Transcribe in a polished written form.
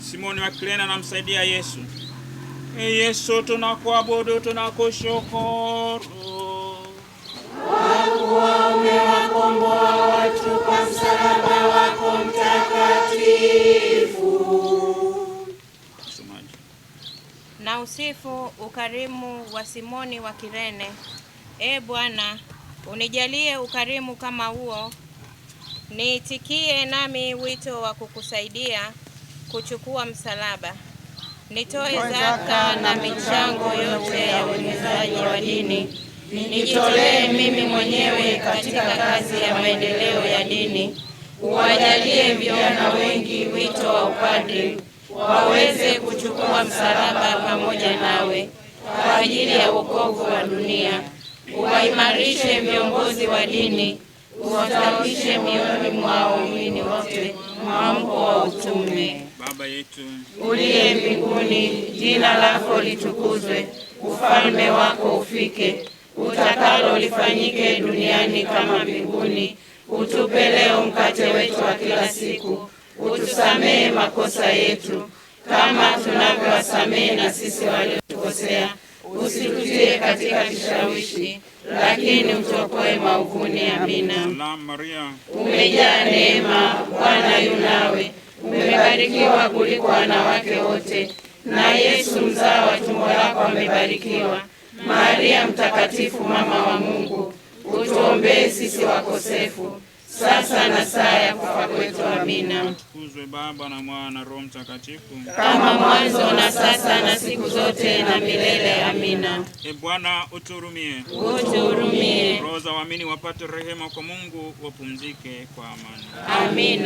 Simoni wa Kirene anamsaidia Yesu. Yesu, tunakuabudu, tunakushukuru kwa kuwa umewakomboa watu kwa msalaba wako mtakatifu. Na usifu ukarimu wa Simoni wa Kirene. Bwana, unijalie ukarimu kama huo, niitikie nami wito wa kukusaidia kuchukua msalaba. Nitoe zaka na michango yote ya uenezaji wa dini. Nijitolee mimi mwenyewe katika kazi ya maendeleo ya dini. Uwajalie vijana wengi wito wa upadri, waweze kuchukua msalaba pamoja nawe kwa ajili ya wokovu wa dunia. Uwaimarishe viongozi wa dini, uwatawishe mioyoni mwa waumini wote mwamko wa utume. Baba yetu uliye mbinguni, jina lako litukuzwe, ufalme wako ufike, utakalo lifanyike duniani kama mbinguni. Utupe leo mkate wetu wa kila siku, utusamehe makosa yetu kama tunavyowasamehe na sisi waliotukosea, usitutie katika kishawishi, lakini utuokoe maovuni. Amina. Umejaa neema, Bwana yu nawe, umebarikiwa kuliko wanawake wote, na Yesu mzao wa tumbo lako amebarikiwa. Maria mtakatifu, mama wa Mungu, utuombee sisi wakosefu, sasa na saa ya kufa kwetu. Amina. Tukuzwe Baba na Mwana na Roho Mtakatifu, kama mwanzo na sasa na siku zote na milele. Amina. Bwana uturumie. Uturumie. Roho za waamini wapate rehema kwa Mungu, wapumzike kwa amani. Amina.